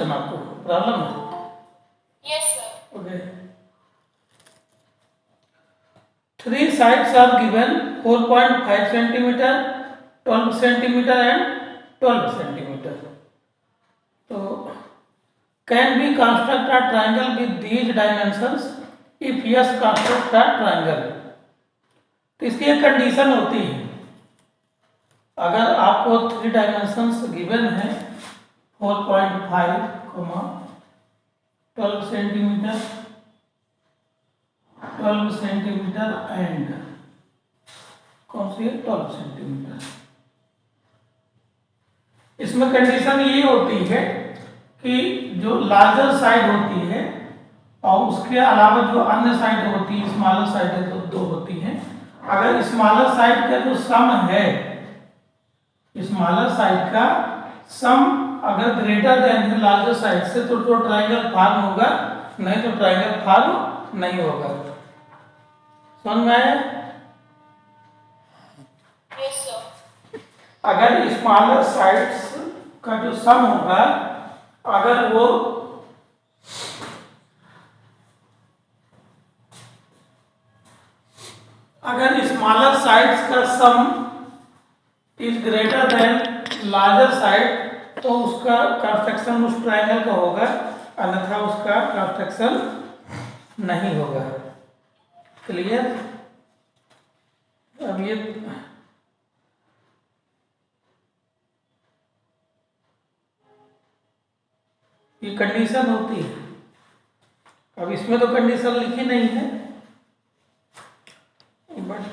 Question आपको problem है? Yes sir. Okay, 3 sides are given 4.5 centimeter, 12 centimeter and 12 centimeter. So can we construct a triangle with these dimensions? If yes, construct a triangle. तो इसकी एक condition होती है, अगर आपको 3 डायमेंशंस गिवन है 4.5, 12 सेंटीमीटर, 12 सेंटीमीटर एंड कौन सी है 12 सेंटीमीटर। इसमें कंडीशन ये होती है कि जो लार्जर साइड होती है और उसके अलावा जो अन्य साइड होती है, स्मॉलर साइड तो दो होती हैं। अगर स्मॉलर साइड का जो सम है, स्मॉलर साइड का सम अगर ग्रेटर देन है लार्जर साइड से, तो ट्रायंगल फॉर्म होगा, नहीं तो ट्रायंगल फॉर्म नहीं होगा। समझ में आया? Yes sir. अगर स्मॉलर साइड्स का जो सम होगा, अगर वो स्मॉलर साइड्स का सम is greater than larger side, तो उसका कंस्ट्रक्शन उस ट्रायंगल का होगा, अन्यथा उसका कंस्ट्रक्शन नहीं होगा। क्लियर? अब ये कंडीशन होती है। अब इसमें तो कंडीशन लिखी नहीं है, बट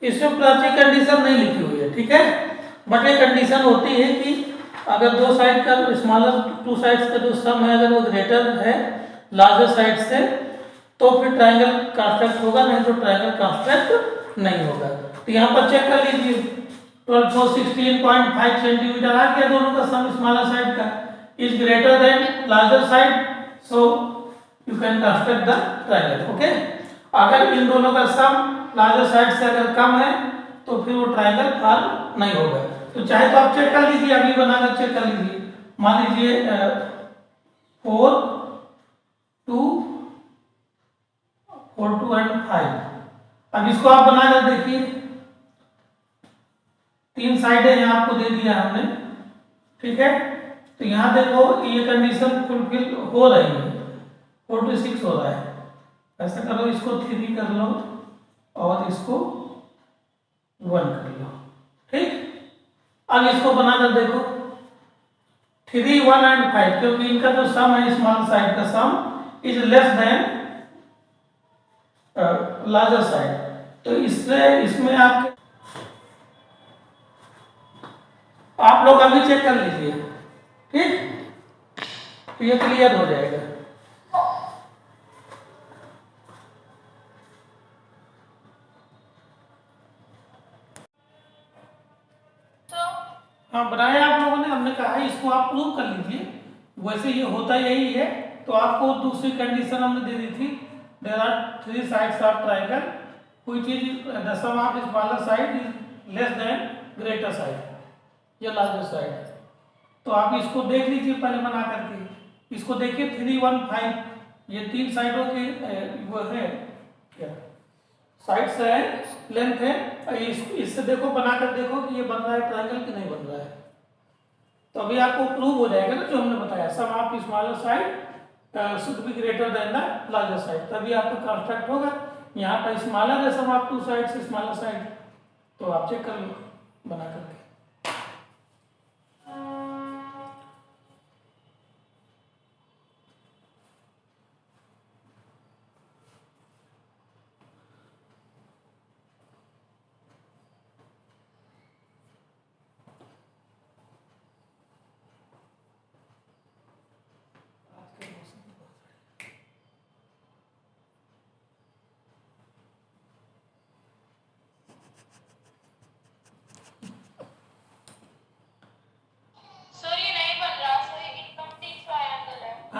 इसमें प्राची कंडीशन नहीं लिखी हुई है, ठीक है। बट ये कंडीशन होती है कि अगर दो साइड का स्मॉलर टू साइड्स का जो सम है अगर वो ग्रेटर है लार्जर साइड से, तो फिर ट्रायंगल कंस्ट्रक्ट होगा, नहीं तो ट्रायंगल कंस्ट्रक्ट नहीं होगा। तो यहाँ पर चेक कर लीजिए, 12 4 16.5 सेंटीमीटर आ गया, दोनों का सम स्मॉलर साइड का is greater than larger side, so you can construct the triangle. Okay, अगर इन दोनों का सम लार्जर साइड से अगर कम है तो फिर वो ट्रायंगल फॉर्म नहीं होगा। तो चाहे तो आप चेक कर लीजिए, अभी बनाकर चेक कर लीजिए। मान लीजिए 4 2 4 2 एंड 5। अब इसको आप बनाकर देखिए, 3 साइडें यहाँ आपको दे दिया हमने, ठीक है। तो यहाँ देखो ये कंडीशन फुलफिल हो रही है, 4 to 6 हो रहा है। ऐसा करो, इसको 3 कर लो और इसको 1 कर लो, ठीक। अब इसको बनाकर देखो, 3 1 एंड 5, क्योंकि इनका जो सम है स्मॉल साइड का सम is less then larger side, तो इससे इसमें आप लोग अभी चेक कर लीजिए, ठीक। तो ये क्लियर हो जाएगा। हाँ, बनाया आप लोगों ने, हमने कहा है इसको आप प्रूव कर लीजिए। वैसे ये होता यही है। तो आपको दूसरी कंडीशन हमने दे दी थी, there are 3 sides of triangle which is the sum of smaller side is less than greater side या लार्जर साइड। तो आप इसको देख लीजिए पहले बना करके। इसको देखिए 3 1 5, ये 3 साइडों के वो है क्या, साइड्स है, लेंथ है। इससे देखो बनाकर देखो कि ये बन रहा है ट्रायंगल कि नहीं बन रहा है। तो अभी आपको प्रूव हो जाएगा ना जो हमने बताया, sum of smaller side should be greater than the larger side, तभी आपका कंस्ट्रक्ट होगा। यहाँ पर स्मॉलर है सम ऑफ टू साइड से स्मॉलर साइड, तो आप चेक कर लो बना करके।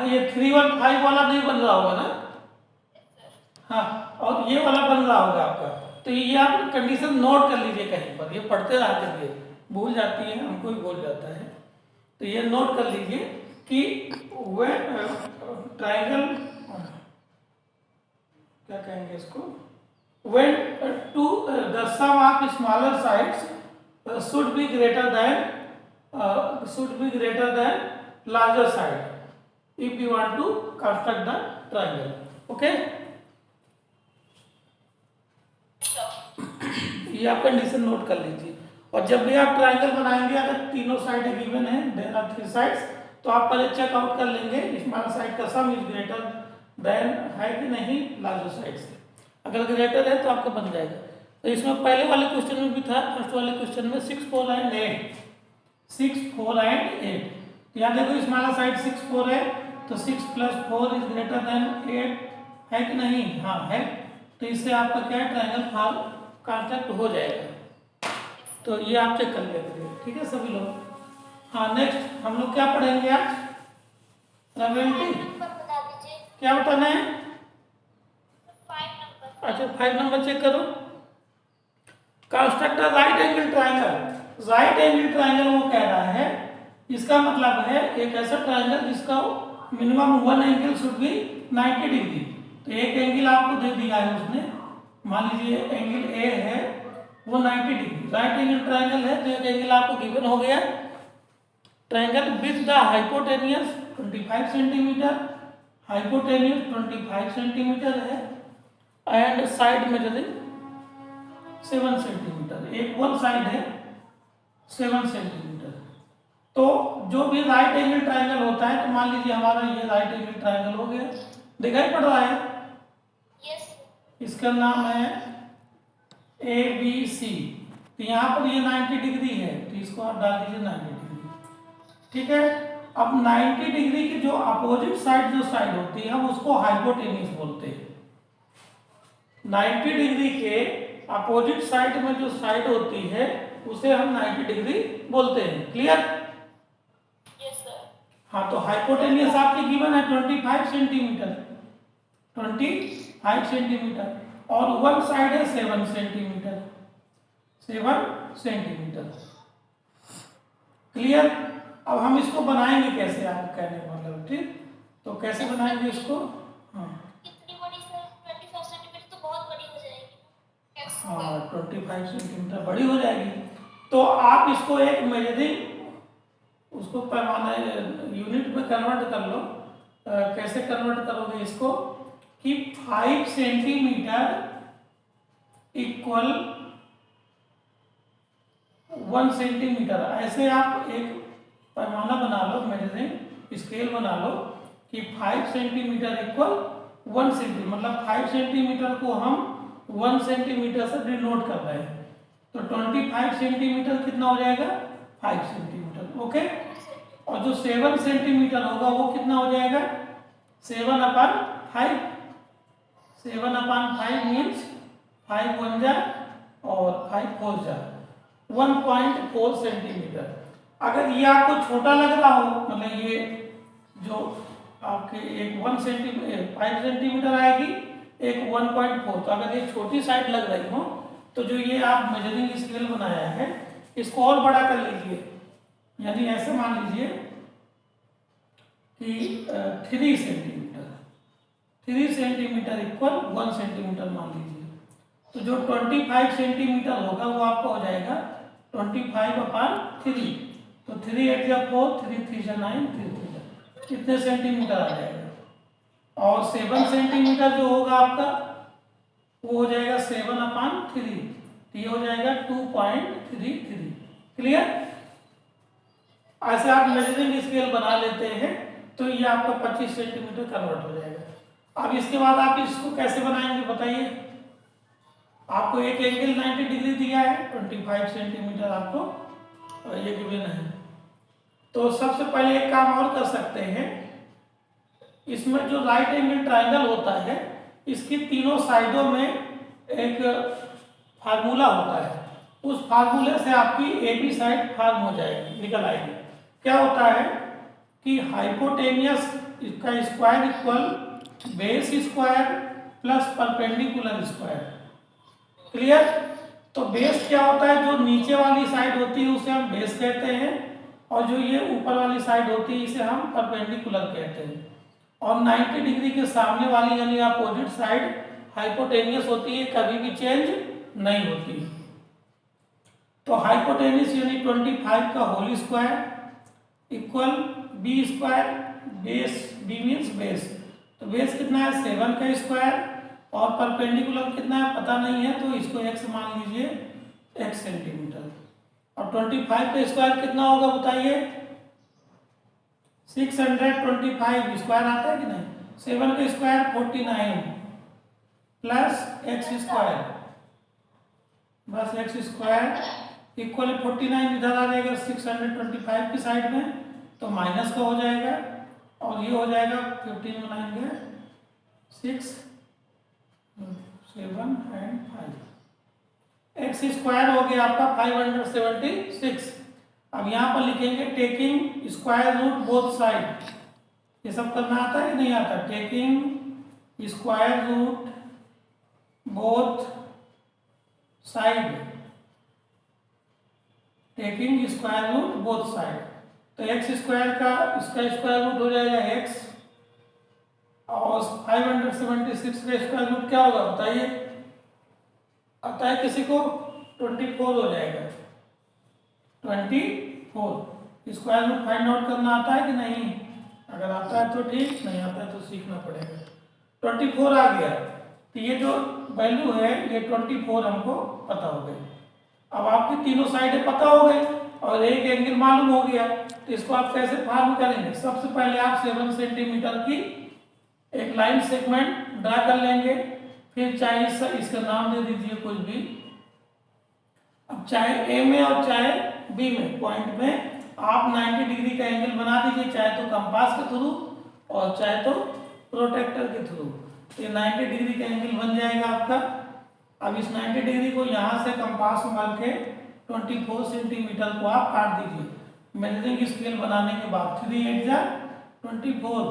ये 315 वाला नहीं बन रहा होगा ना? हाँ, और ये वाला बन रहा होगा आपका। तो ये आप कंडीशन नोट कर लीजिए कहीं पर, ये पढ़ते रहा करिए, भूल जाती है, हमको भी भूल जाता है। तो ये नोट कर लीजिए कि वे ट्राइंगल क्या कहेंगे इसको, when the sum of smaller sides should be greater than larger side if you want to construct the triangle. Okay, ये आप कंडीशन नोट कर लीजिए। और जब भी आप ट्राइंगल बनाएंगे, अगर तीनों साइड गिवन है, देयर आर 3 साइड्स, तो आप पहले चेकआउट कर लेंगे स्मॉल साइड का सम इज ग्रेटर देन है कि नहीं लार्जर साइड से। अगर ग्रेटर है तो आपका बन जाएगा। तो इसमें पहले वाले क्वेश्चन में भी था, फर्स्ट वाले क्वेश्चन में 6, 4 एंड 8, 6, 4 एंड 8। तो यहाँ देखो स्मॉलर साइड 6, 4 है, तो 6 + 4 इज ग्रेटर देन 8 है कि नहीं? हाँ है। तो इससे आपका क्या है, ट्राइंगल फॉर्म कंस्ट्रक्ट हो जाएगा। तो ये आप चेक कर लेंगे, ठीक है सभी लोग। हाँ, नेक्स्ट हम लोग क्या पढ़ेंगे आज? क्या बताना है? 5 नंबर। अच्छा 5 नंबर चेक करो। Construct a right angle triangle. Right angle triangle वो कह रहा है, इसका मतलब है एक ऐसा ट्राइंगल जिसका minimum 1 angle should be 90 degree. तो एक एंगल आपको दे दिया है उसने, मान लीजिए एंगल ए है वो 90 डिग्री, राइट एंगल ट्राइंगल है, तो एक एंगल आपको गिवन हो गया। Triangle with the hypotenuse 25 centimetre, hypotenuse 25 centimetre है, एंड साइड मेजरिंग 7 सेंटीमीटर, एक वन साइड है 7 सेंटीमीटर। तो जो भी राइट एंगल ट्राइंगल होता है, तो मान लीजिए हमारा ये राइट एंगल ट्राइंगल हो गया, दिखाई पड़ रहा है? यस। इसका नाम है ABC। तो यहाँ पर ये 90 डिग्री है, तो इसको आप डाल दीजिए 90 डिग्री, ठीक है। अब 90 डिग्री की जो अपोजिट साइड जो साइड होती है, हम उसको हाइपोटेनियस बोलते हैं। 90 डिग्री के अपोजिट साइड में जो साइड होती है उसे हम 90 डिग्री बोलते हैं। क्लियर? Yes sir. हाँ, तो हाइपोटेनियस आपके गिवन है 25 सेंटीमीटर, 25 सेंटीमीटर, और वन साइड है 7 सेंटीमीटर, 7 सेंटीमीटर। क्लियर? अब हम इसको बनाएंगे कैसे, आप कहने का मतलब, ठीक? तो कैसे बनाएंगे इसको? हाँ कितनी बड़ी सर? 25 सेंटीमीटर तो बहुत बड़ी हो जाएगी। यस। हाँ, 25 सेंटीमीटर बड़ी हो जाएगी। तो आप इसको एक मेजरिंग, उसको पैमाने यूनिट में कन्वर्ट कर लो। कैसे कन्वर्ट करोगे इसको कि 5 सेंटीमीटर इक्वल 1 सेंटीमीटर, ऐसे आप एक पैमाना बना लो, मेजरिंग स्केल बना लो कि 5 सेंटीमीटर इक्वल 1 सेंटीमीटर, मतलब 5 सेंटीमीटर को हम 1 सेंटीमीटर से डिनोट कर रहे हैं। तो 25 सेंटीमीटर कितना हो जाएगा? 5 सेंटीमीटर। ओके। और जो 7 सेंटीमीटर होगा वो कितना हो जाएगा? 7/5। 7/5 मीन्स 5 1 जा और 5 4 जा 1.4 सेंटीमीटर। अगर ये आपको छोटा लग रहा हो, मतलब ये जो आपके एक 5 सेंटीमीटर आएगी, एक 1.4, तो अगर ये छोटी साइड लग रही हो, तो जो ये आप मेजरिंग स्केल बनाया है इसको और बड़ा कर लीजिए। यानी ऐसे मान लीजिए कि 3 सेंटीमीटर, 3 सेंटीमीटर इक्वल 1 सेंटीमीटर मान लीजिए। तो जो 25 सेंटीमीटर होगा वो आपका हो जाएगा 25/3। तो 3 8 जा 4, 3 3 जा 9, 3 3 जा, कितने सेंटीमीटर आ जाएगा। और 7 सेंटीमीटर जो होगा आपका वो हो जाएगा 7/3, तो ये हो जाएगा 2.33। क्लियर? ऐसे आप मेजरिंग स्केल बना लेते हैं तो ये आपका 25 सेंटीमीटर कन्वर्ट हो जाएगा। अब इसके बाद आप इसको कैसे बनाएंगे बताइए। आपको एक एंगल 90 डिग्री दिया है, 25 सेंटीमीटर आपको ये गिवन है। तो सबसे पहले एक काम और कर सकते हैं, इसमें जो राइट एंगल ट्राइंगल होता है इसकी तीनों साइडों में एक फार्मूला होता है, उस फार्मूले से आपकी ए बी साइड फॉर्म हो जाएगी, निकल आएगी। क्या होता है कि हाइपोटेनियस इसका square equal base square plus perpendicular square. Clear? तो बेस क्या होता है, जो नीचे वाली साइड होती है उसे हम बेस कहते हैं, और जो ये ऊपर वाली साइड होती है इसे हम परपेंडिकुलर कहते हैं। और 90 डिग्री के सामने वाली यानी अपोजिट साइड हाइपोटेनियस होती है, कभी भी चेंज नहीं होती। तो हाइपोटेनियस यानी 25 का whole square equal B square, base B means base, तो बेस कितना है 7 का स्क्वायर, और परपेंडिकुलर कितना है पता नहीं है तो इसको x मान लीजिए x सेंटीमीटर। और 25 का स्क्वायर कितना होगा बताइए, 625 स्क्वायर आता है कि नहीं, 7 का स्क्वायर 49 प्लस x स्क्वायर, बस x स्क्वायर इक्वल 49 इधर आ जाएगा 625 की साइड में, तो माइनस का हो जाएगा, और ये हो जाएगा 15 बनाएंगे 6 7 एंड 5, एक्स स्क्वायर हो गया आपका 576। अब यहाँ पर लिखेंगे taking square root both side, ये सब करना आता है कि नहीं आता, taking square root both side, taking square root both side, तो एक्स स्क्वायर का इसका स्क्वायर रूट हो जाएगा x, और 576 का स्क्वायर रूट क्या होगा बताइए, आता है किसी को, 24 हो जाएगा, 24 स्क्वायर रूट फाइंड आउट करना आता है कि नहीं, अगर आता है तो ठीक, नहीं आता है तो सीखना पड़ेगा। 24 आ गया, तो ये जो वैल्यू है ये 24 हमको पता हो गई। अब आपकी तीनों साइडें पता हो गई और एक एंगल मालूम हो गया, तो इसको आप कैसे फार्म करेंगे, सबसे पहले आप 7 सेंटीमीटर की एक लाइन सेगमेंट ड्रा कर लेंगे, फिर चाहे इसका नाम दे दीजिए कुछ भी, अब चाहे ए में और चाहे बी में पॉइंट में आप 90 डिग्री का एंगल बना दीजिए, चाहे तो कंपास के थ्रू और चाहे तो प्रोटेक्टर के थ्रू, तो ये 90 डिग्री का एंगल बन जाएगा आपका। अब इस 90 डिग्री को यहाँ से कंपास में मार के 24 सेंटीमीटर को आप काट दीजिए, मेजरिंग स्केल बनाने के बाद 3 8 जा 24,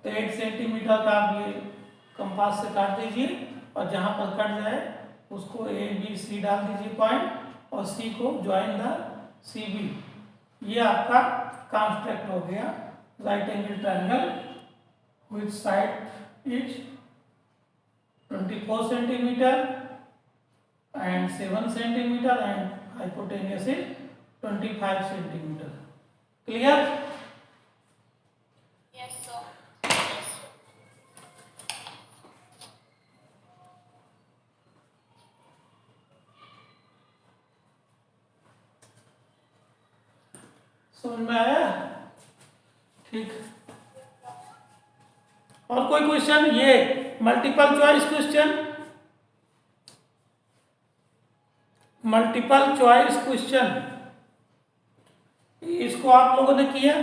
तो 8 सेंटीमीटर का आप ये कंपास से काट दीजिए, और जहाँ पर कट जाए उसको ए बी सी डाल दीजिए पॉइंट, और सी को ज्वाइन द सी बी। ये आपका कंस्ट्रक्ट हो गया right angle triangle with side is 24 centimetre and 7 centimetre and hypotenuse is 25 centimetre. Clear? Yes, sir. Yes. समझ में आया? ठीक। और कोई क्वेश्चन, ये multiple choice question, multiple choice question इसको आप लोगों ने किया,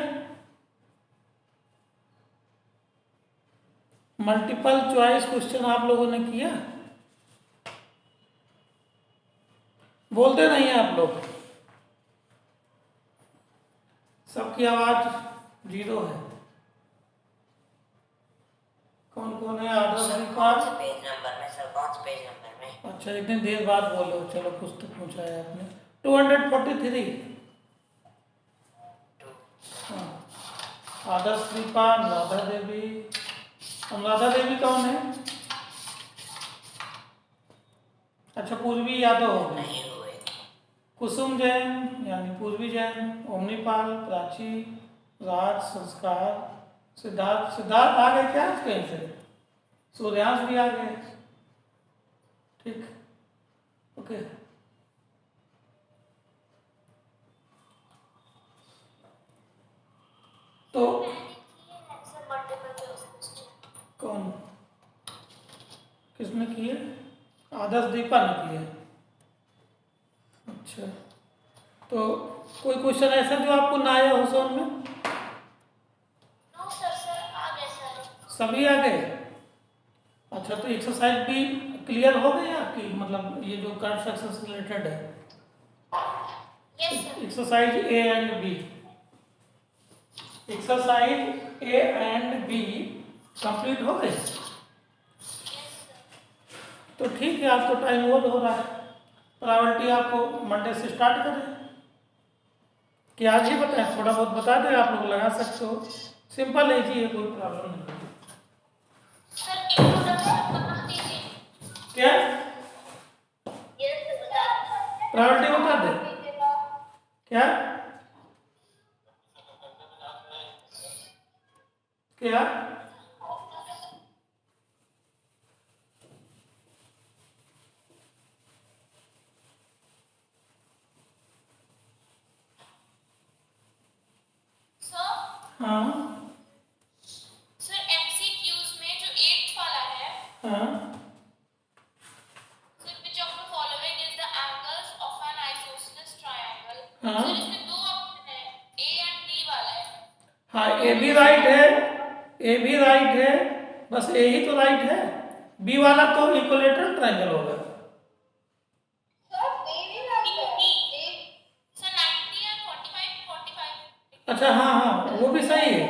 मल्टीपल चॉइस क्वेश्चन आप लोगों ने किया, बोलते नहीं है आप लोग, सबकी आवाज 0 है। कौन कौन है आदर्श कौन से पेज नंबर में सर, कौन से पेज नंबर में? अच्छा इतनी देर बाद बोलो, चलो कुछ तो पूछा है आपने। 243। हाँ, आदर्श दीपा, अनुराधा देवी। अनुराधा देवी कौन है? अच्छा पूर्वी यादव हो गई। नहीं हुए। कुसुम जैन यानी पूर्वी जैन, ओमनीपाल, प्राची, राज, संस्कार, सिद्धार्थ। सिद्धार्थ आ गए क्या कहीं से? सूर्यांश भी आ गए। ठीक, ओके। तो कौन, किसने किए? आदर्श दीपा ने किए। अच्छा, तो कोई क्वेश्चन ऐसा जो आपको ना आया हो समझ में? नो सर, आ गए सर। सभी आ गए। अच्छा, तो एक्सरसाइज भी क्लियर हो गई आपकी, मतलब ये जो कर्व सेक्शन से रिलेटेड है। Yes sir. Exercise A and B exercise A and B complete हो गए? तो ठीक है, आप तो टाइम ओवर हो रहा है। प्रायोरिटी आपको मंडे से स्टार्ट करें कि आज ही बताएं? थोड़ा बहुत बता दें, आप लोग लगा सकते हो। सिंपल है जी, ये कोई प्रॉब्लम नहीं है। सर इंट्रोडक्शन बता दीजिए। क्या यस सर, बता दीजिए। प्रायोरिटी बता दे? क्या क्या सर हाँ सर एमसीक्यूज में जो 8th वाला है, हाँ sir which of the following is the angles of an isosceles triangle? हाँ सर इसमें दो ऑप्शन है, ए एंड डी वाला है। हाँ, ए भी राइट है, ए भी राइट है, बस ए ही तो राइट है। बी वाला तो इक्विलेटरल ट्रायंगल होगा। सर बी भी राइट है। सर 90 और 45 45। अच्छा हाँ हाँ, वो भी सही है,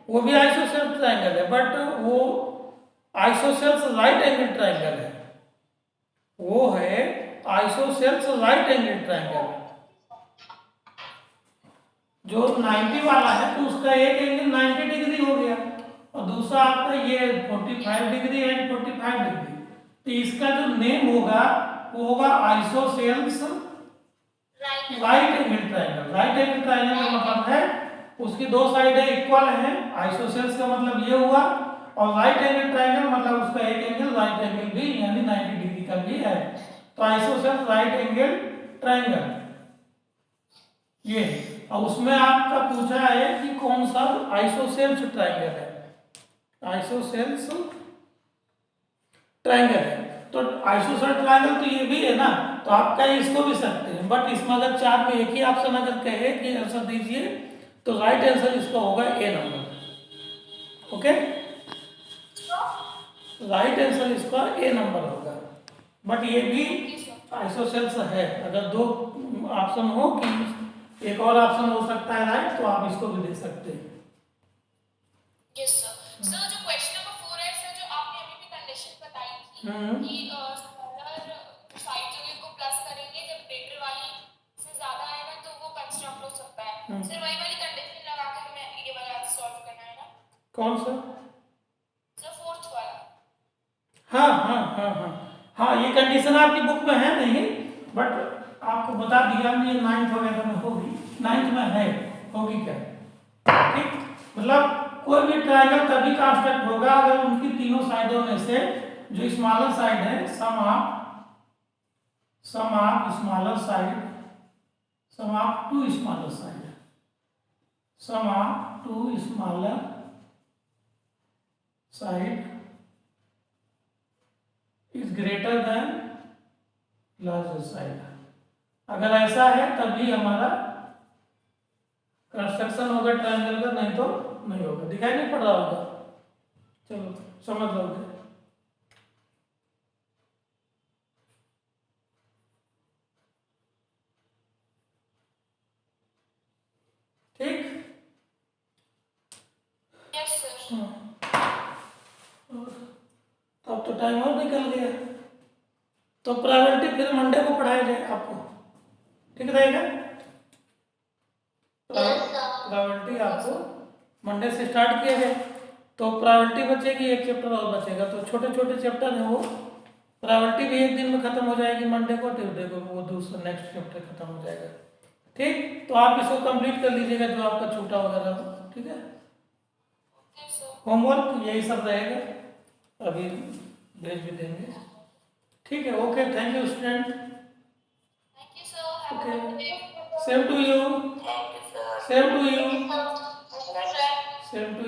वो भी आइसोसेल्स ट्रायंगल है, बट वो आइसोसेल्स राइट एंगल ट्रायंगल है। वो है आइसोसेल्स राइट एंगल ट्रायंगल। जो 90 वाला है तो उसका एक एंगल 90 डिग्री हो गया, और दूसरा आपका ये 45 डिग्री एंड 45 डिग्री। तो इसका जो नेम होगा वो होगा isosceles right angle triangle. Right angle triangle का मतलब है उसकी दो साइडें इक्वल हैं। आइसोसेल्स का मतलब ये हुआ, और राइट एंगल ट्रायंगल मतलब उसका एक एंगल राइट एंगल भी यानी 90 डिग्री का भी है। तो आइसोसेल्स राइट एंगल ट्रायंगल ये है। और उसमें आपका पूछा है कि कौन सा आइसोसेल्स ट्रायंगल है। आइसोसेल्स ट्रायंगल है तो आइसोसेल्स ट्रायंगल तो ये भी है ना, तो आप कहीं इसको भी सकते हैं, बट इसमें अगर चार में एक ही ऑप्शन अगर कहे कि आंसर दीजिए तो राइट आंसर इसका होगा ए नंबर। ओके, राइट आंसर इसका ए नंबर होगा। बट ये भी आइसोसेल्स है। अगर दो ऑप्शन हो कि एक और ऑप्शन हो सकता है राइट, तो आप इसको भी दे सकते हैं। Yes sir. सर जो क्वेश्चन नंबर 4 है सर, जो आपने अभी भी कंडीशन बताई थी कि स्मॉलर साइड जो है को प्लस करेंगे, जब ग्रेटर वाली से ज्यादा आएगा तो वो कंस्ट्रक्ट हो सकता है। सर वही वाली कंडीशन लगा कर हमें ये वाला सॉल्व करना है ना? कौन सा? सर 4th वाला। हाँ हाँ हाँ हाँ हाँ, ये कंडीशन आपकी बुक में है नहीं, बट आपको बता दिया हमने, ये 9th वगैरह में होगी, 9th में है, होगी क्या? ठीक, मतलब कोई भी ट्रायंगल तभी कंस्ट्रक्ट होगा अगर उनकी तीनों साइडों में से जो स्मॉलर साइड है sum of smaller side, sum of two smaller side, sum of two smaller side is greater than larger side. अगर ऐसा है तभी हमारा कंस्ट्रक्शन होगा ट्रायंगल का, नहीं तो नहीं होगा। दिखाई नहीं पड़ रहा होगा? चलो समझ लोगे। ठीक, यस सर। अब तो टाइम और निकल गया, तो प्रायोरिटी फिर मंडे को पढ़ाया जाए आपको, ठीक रहेगा? प्रायोरिटी आपको मंडे से स्टार्ट किया जाए, तो प्रायोरिटी बचेगी, एक चैप्टर और बचेगा। तो छोटे छोटे चैप्टर हैं वो, प्रायोरिटी भी एक दिन में खत्म हो जाएगी मंडे को, ट्यूसडे को वो दूसरा नेक्स्ट चैप्टर खत्म हो जाएगा। ठीक, तो आप इसको कंप्लीट कर लीजिएगा जो आपका छूटा वगैरह हो, ठीक है? होमवर्क यही सब रहेगा, अभी भेज भी देंगे। ठीक है, okay, thank you student. Thank you sir. Have a Okay. Good day. Same to you, Thank you, sir. Same to you, sir same to